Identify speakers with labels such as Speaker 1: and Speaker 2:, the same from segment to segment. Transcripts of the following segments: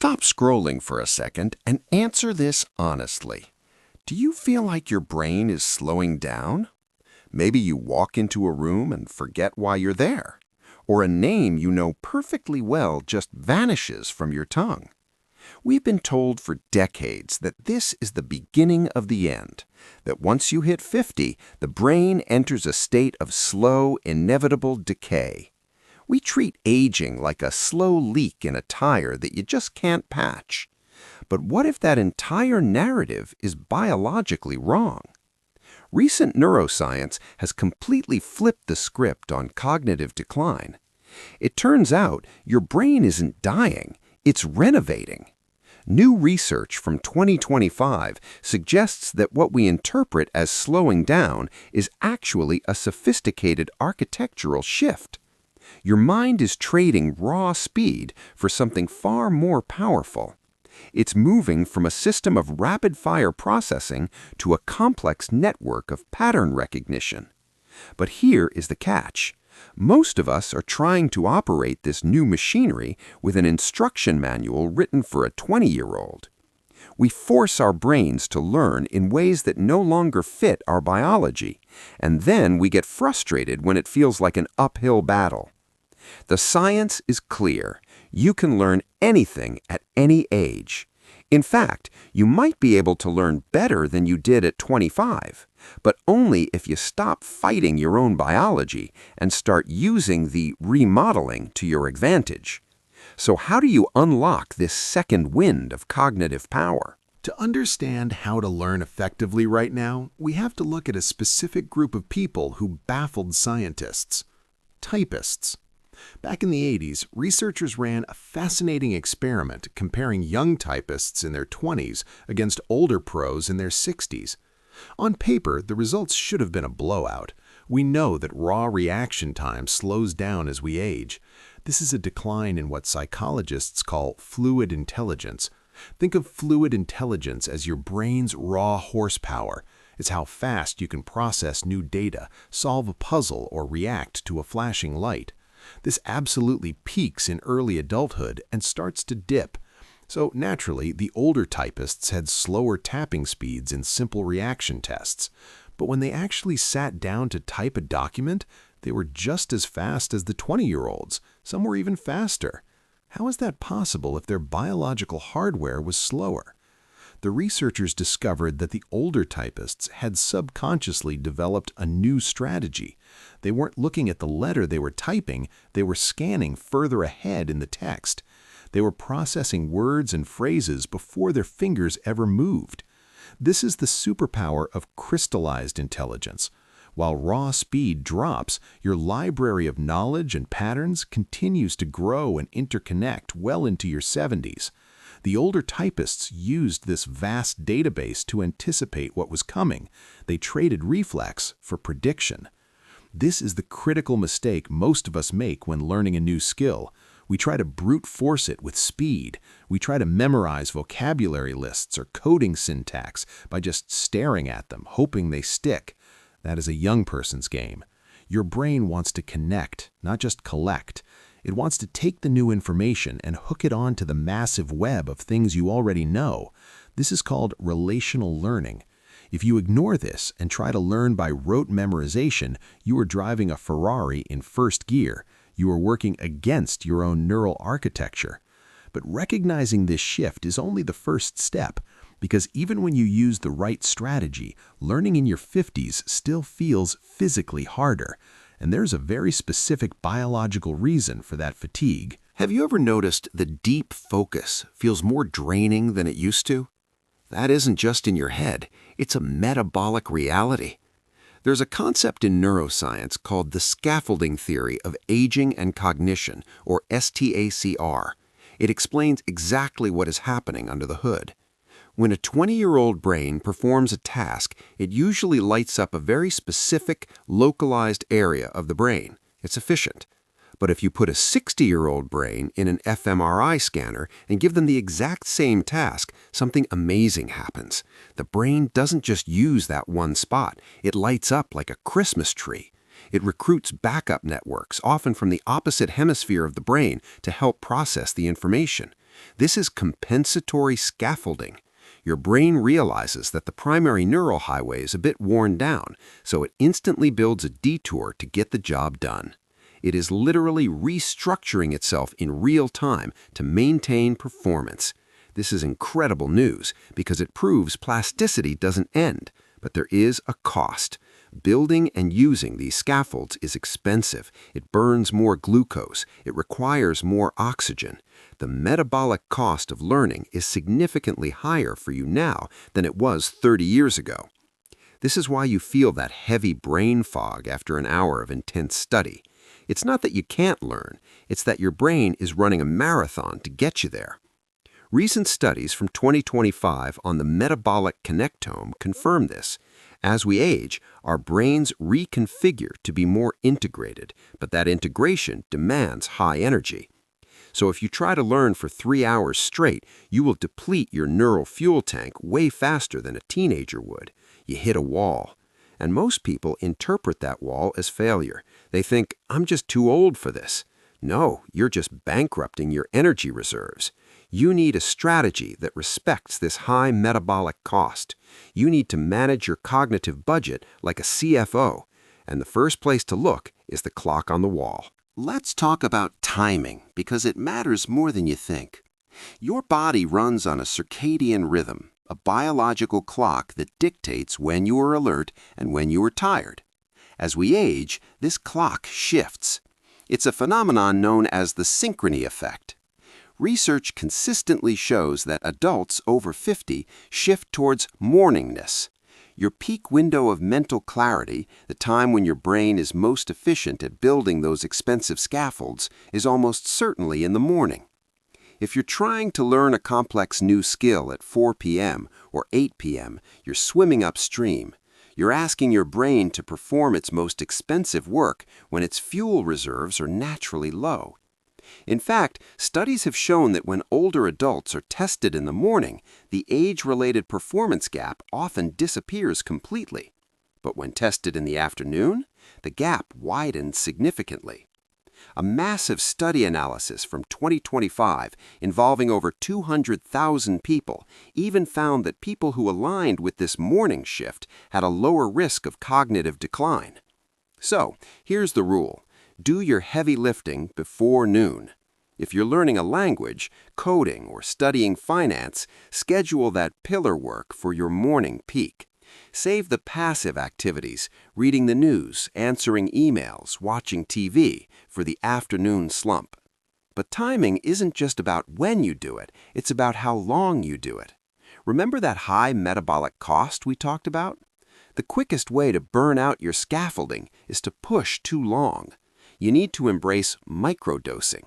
Speaker 1: Stop scrolling for a second and answer this honestly. Do you feel like your brain is slowing down? Maybe you walk into a room and forget why you're there, or a name you know perfectly well just vanishes from your tongue. We've been told for decades that this is the beginning of the end, that once you hit 50, the brain enters a state of slow, inevitable decay. We treat aging like a slow leak in a tire that you just can't patch. But what if that entire narrative is biologically wrong? Recent neuroscience has completely flipped the script on cognitive decline. It turns out your brain isn't dying, it's renovating. New research from 2025 suggests that what we interpret as slowing down is actually a sophisticated architectural shift. Your mind is trading raw speed for something far more powerful. It's moving from a system of rapid-fire processing to a complex network of pattern recognition. But here is the catch. Most of us are trying to operate this new machinery with an instruction manual written for a 20-year-old. We force our brains to learn in ways that no longer fit our biology, and then we get frustrated when it feels like an uphill battle. The science is clear. You can learn anything at any age. In fact, you might be able to learn better than you did at 25, but only if you stop fighting your own biology and start using the remodeling to your advantage. So how do you unlock this second wind of cognitive power?
Speaker 2: To understand how to learn effectively right now, we have to look at a specific group of people who baffled scientists: typists. Back in the 80s, researchers ran a fascinating experiment comparing young typists in their 20s against older pros in their 60s. On paper, the results should have been a blowout. We know that raw reaction time slows down as we age. This is a decline in what psychologists call fluid intelligence. Think of fluid intelligence as your brain's raw horsepower. It's how fast you can process new data, solve a puzzle, or react to a flashing light. This absolutely peaks in early adulthood and starts to dip. So naturally, the older typists had slower tapping speeds in simple reaction tests. But when they actually sat down to type a document, they were just as fast as the 20-year-olds. Some were even faster. How is that possible if their biological hardware was slower? The researchers discovered that the older typists had subconsciously developed a new strategy. They weren't looking at the letter they were typing, they were scanning further ahead in the text. They were processing words and phrases before their fingers ever moved. This is the superpower of crystallized intelligence. While raw speed drops, your library of knowledge and patterns continues to grow and interconnect well into your 70s. The older typists used this vast database to anticipate what was coming. They traded reflex for prediction. This is the critical mistake most of us make when learning a new skill. We try to brute force it with speed. We try to memorize vocabulary lists or coding syntax by just staring at them, hoping they stick. That is a young person's game. Your brain wants to connect, not just collect. It wants to take the new information and hook it onto the massive web of things you already know. This is called relational learning. If you ignore this and try to learn by rote memorization, you are driving a Ferrari in first gear. You are working against your own neural architecture. But recognizing this shift is only the first step, because even when you use the right strategy, learning in your 50s still feels physically harder. And there's a very specific biological reason for that fatigue.
Speaker 1: Have you ever noticed the deep focus feels more draining than it used to? That isn't just in your head, it's a metabolic reality. There's a concept in neuroscience called the scaffolding theory of aging and cognition, or STACR. It explains exactly what is happening under the hood. When a 20-year-old brain performs a task, it usually lights up a very specific, localized area of the brain. It's efficient. But if you put a 60-year-old brain in an fMRI scanner and give them the exact same task, something amazing happens. The brain doesn't just use that one spot. It lights up like a Christmas tree. It recruits backup networks, often from the opposite hemisphere of the brain, to help process the information. This is compensatory scaffolding. Your brain realizes that the primary neural highway is a bit worn down, so it instantly builds a detour to get the job done. It is literally restructuring itself in real time to maintain performance. This is incredible news because it proves plasticity doesn't end, but there is a cost. Building and using these scaffolds is expensive. It burns more glucose. It requires more oxygen. The metabolic cost of learning is significantly higher for you now than it was 30 years ago. This is why you feel that heavy brain fog after an hour of intense study. It's not that you can't learn, it's that your brain is running a marathon to get you there. Recent studies from 2025 on the metabolic connectome confirm this. As we age, our brains reconfigure to be more integrated, but that integration demands high energy. So if you try to learn for 3 hours straight, you will deplete your neural fuel tank way faster than a teenager would. You hit a wall. And most people interpret that wall as failure. They think, I'm just too old for this. No, you're just bankrupting your energy reserves. You need a strategy that respects this high metabolic cost. You need to manage your cognitive budget like a CFO. And the first place to look is the clock on the wall. Let's talk about timing, because it matters more than you think. Your body runs on a circadian rhythm, a biological clock that dictates when you are alert and when you are tired. As we age, this clock shifts. It's a phenomenon known as the synchrony effect. Research consistently shows that adults over 50 shift towards morningness. Your peak window of mental clarity, the time when your brain is most efficient at building those expensive scaffolds, is almost certainly in the morning. If you're trying to learn a complex new skill at 4 p.m. or 8 p.m., you're swimming upstream. You're asking your brain to perform its most expensive work when its fuel reserves are naturally low. In fact, studies have shown that when older adults are tested in the morning, the age-related performance gap often disappears completely. But when tested in the afternoon, the gap widens significantly. A massive study analysis from 2025 involving over 200,000 people even found that people who aligned with this morning shift had a lower risk of cognitive decline. So, here's the rule. Do your heavy lifting before noon. If you're learning a language, coding, or studying finance, schedule that pillar work for your morning peak. Save the passive activities, reading the news, answering emails, watching TV, for the afternoon slump. But timing isn't just about when you do it, it's about how long you do it. Remember that high metabolic cost we talked about? The quickest way to burn out your scaffolding is to push too long. You need to embrace microdosing.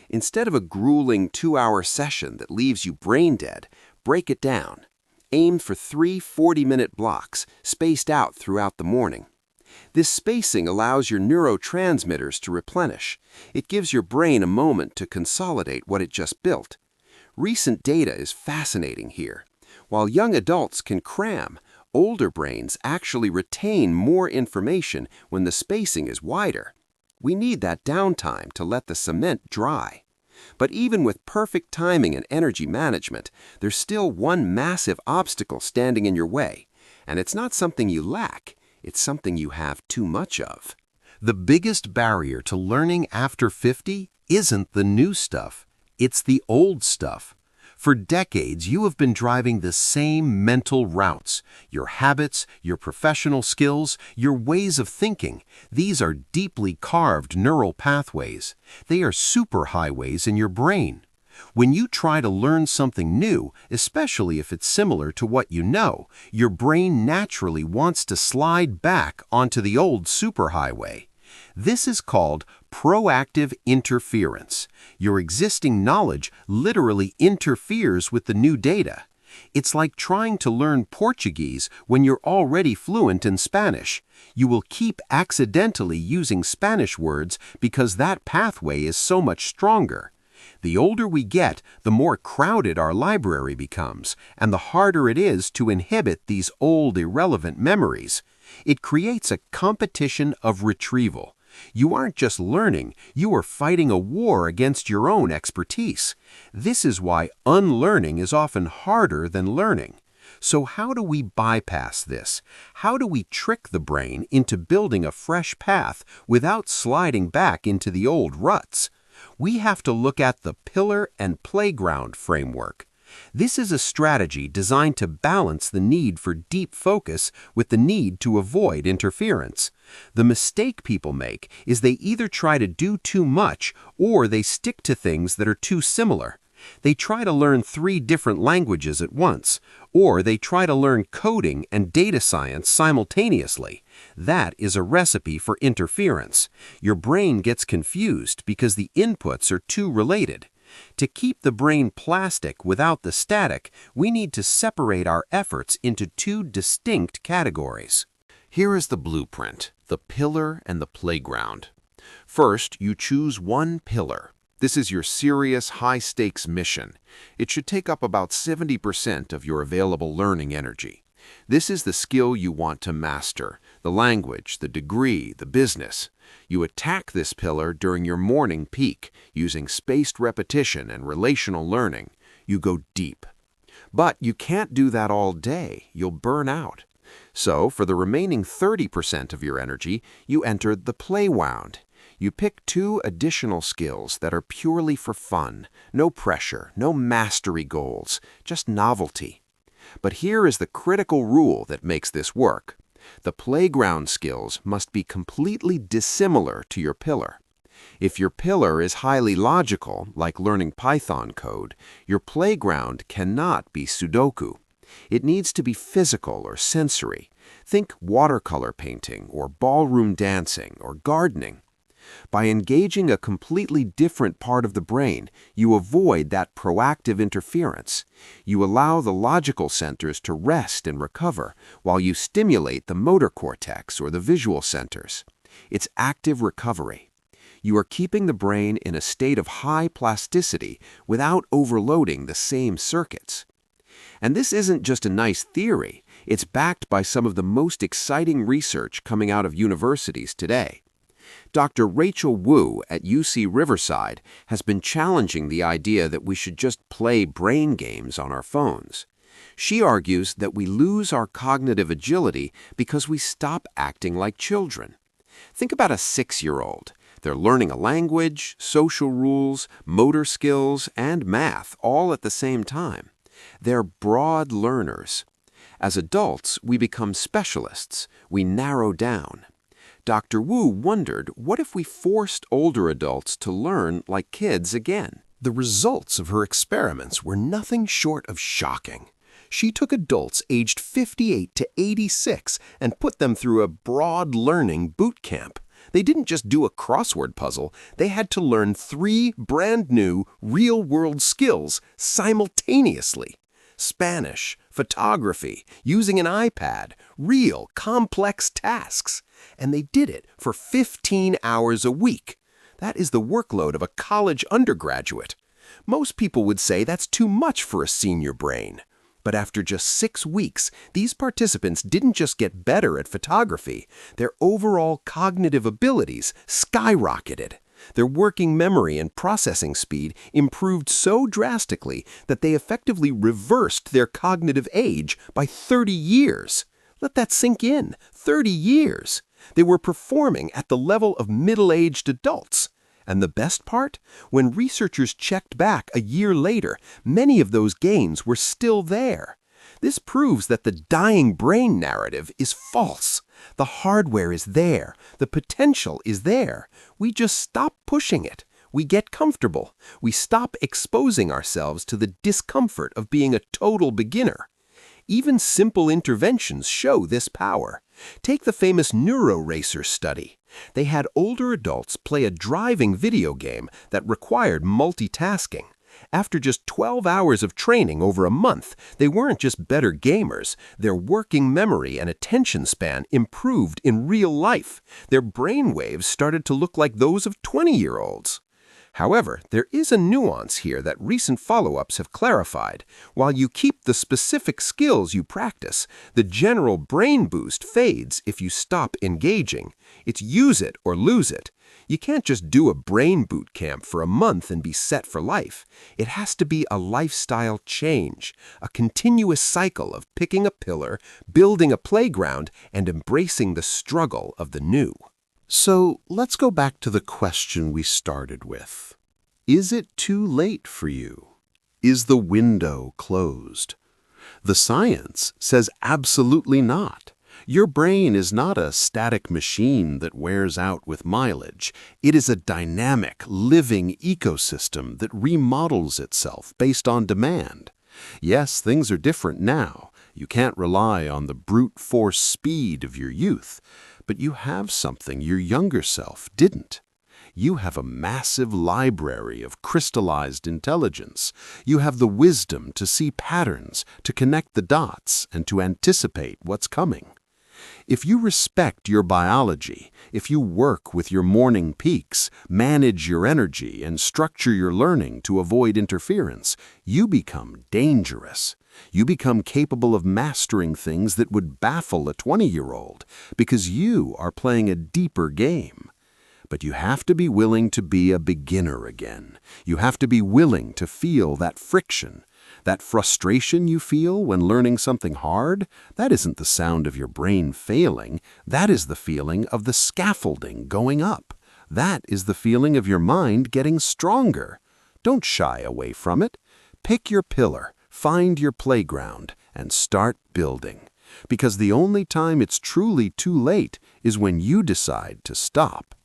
Speaker 1: Instead of a grueling 2-hour session that leaves you brain dead, break it down. Aim for 3 40-minute blocks, spaced out throughout the morning. This spacing allows your neurotransmitters to replenish. It gives your brain a moment to consolidate what it just built. Recent data is fascinating here. While young adults can cram, older brains actually retain more information when the spacing is wider. We need that downtime to let the cement dry. But even with perfect timing and energy management, there's still one massive obstacle standing in your way. And it's not something you lack, it's something you have too much of. The biggest barrier to learning after 50 isn't the new stuff, it's the old stuff. For decades, you have been driving the same mental routes. Your habits, your professional skills, your ways of thinking. These are deeply carved neural pathways. They are superhighways in your brain. When you try to learn something new, especially if it's similar to what you know, your brain naturally wants to slide back onto the old superhighway. This is called proactive interference. Your existing knowledge literally interferes with the new data. It's like trying to learn Portuguese when you're already fluent in Spanish. You will keep accidentally using Spanish words because that pathway is so much stronger. The older we get, the more crowded our library becomes, and the harder it is to inhibit these old irrelevant memories. It creates a competition of retrieval. You aren't just learning, you are fighting a war against your own expertise. This is why unlearning is often harder than learning. So how do we bypass this? How do we trick the brain into building a fresh path without sliding back into the old ruts? We have to look at the pillar and playground framework. This is a strategy designed to balance the need for deep focus with the need to avoid interference. The mistake people make is they either try to do too much or they stick to things that are too similar. They try to learn 3 different languages at once, or they try to learn coding and data science simultaneously. That is a recipe for interference. Your brain gets confused because the inputs are too related. To keep the brain plastic without the static, we need to separate our efforts into 2 distinct categories. Here is the blueprint, the pillar and the playground. First, you choose one pillar. This is your serious, high-stakes mission. It should take up about 70% of your available learning energy. This is the skill you want to master, the language, the degree, the business. You attack this pillar during your morning peak, using spaced repetition and relational learning. You go deep. But you can't do that all day. You'll burn out. So, for the remaining 30% of your energy, you enter the playground. You pick 2 additional skills that are purely for fun. No pressure, no mastery goals, just novelty. But here is the critical rule that makes this work. The playground skills must be completely dissimilar to your pillar. If your pillar is highly logical, like learning Python code, your playground cannot be Sudoku. It needs to be physical or sensory. Think watercolor painting or ballroom dancing or gardening. By engaging a completely different part of the brain, you avoid that proactive interference. You allow the logical centers to rest and recover, while you stimulate the motor cortex or the visual centers. It's active recovery. You are keeping the brain in a state of high plasticity without overloading the same circuits. And this isn't just a nice theory. It's backed by some of the most exciting research coming out of universities today. Dr. Rachel Wu at UC Riverside has been challenging the idea that we should just play brain games on our phones. She argues that we lose our cognitive agility because we stop acting like children. Think about a 6-year-old. They're learning a language, social rules, motor skills, and math all at the same time. They're broad learners. As adults, we become specialists. We narrow down. Dr. Wu wondered, what if we forced older adults to learn like kids again?
Speaker 2: The results of her experiments were nothing short of shocking. She took adults aged 58 to 86 and put them through a broad learning boot camp. They didn't just do a crossword puzzle, they had to learn 3 brand new, real-world skills simultaneously. Spanish, photography, using an iPad, real, complex tasks. And they did it for 15 hours a week. That is the workload of a college undergraduate. Most people would say that's too much for a senior brain. But after just 6 weeks, these participants didn't just get better at photography. Their overall cognitive abilities skyrocketed. Their working memory and processing speed improved so drastically that they effectively reversed their cognitive age by 30 years. Let that sink in. 30 years. They were performing at the level of middle-aged adults. And the best part? When researchers checked back a year later, many of those gains were still there. This proves that the dying brain narrative is false. The hardware is there. The potential is there. We just stop pushing it. We get comfortable. We stop exposing ourselves to the discomfort of being a total beginner. Even simple interventions show this power. Take the famous NeuroRacer study. They had older adults play a driving video game that required multitasking. After just 12 hours of training over a month, they weren't just better gamers. Their working memory and attention span improved in real life. Their brain waves started to look like those of 20-year-olds.
Speaker 3: However, there is a nuance here that recent follow-ups have clarified. While you keep the specific skills you practice, the general brain boost fades if you stop engaging. It's use it or lose it. You can't just do a brain boot camp for a month and be set for life. It has to be a lifestyle change, a continuous cycle of picking a pillar, building a playground, and embracing the struggle of the new.
Speaker 2: So let's go back to the question we started with. Is it too late for you? Is the window closed? The science says absolutely not. Your brain is not a static machine that wears out with mileage. It is a dynamic, living ecosystem that remodels itself based on demand. Yes, things are different now. You can't rely on the brute force speed of your youth. But you have something your younger self didn't. You have a massive library of crystallized intelligence. You have the wisdom to see patterns, to connect the dots, and to anticipate what's coming. If you respect your biology, if you work with your morning peaks, manage your energy, and structure your learning to avoid interference, you become dangerous. You become capable of mastering things that would baffle a 20-year-old because you are playing a deeper game. But you have to be willing to be a beginner again. You have to be willing to feel that friction. That frustration you feel when learning something hard, that isn't the sound of your brain failing. That is the feeling of the scaffolding going up. That is the feeling of your mind getting stronger. Don't shy away from it. Pick your pillar. Find your playground and start building. Because the only time it's truly too late is when you decide to stop.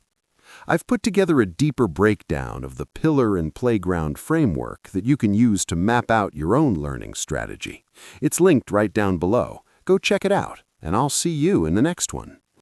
Speaker 2: I've put together a deeper breakdown of the pillar and playground framework that you can use to map out your own learning strategy. It's linked right down below. Go check it out, and I'll see you in the next one.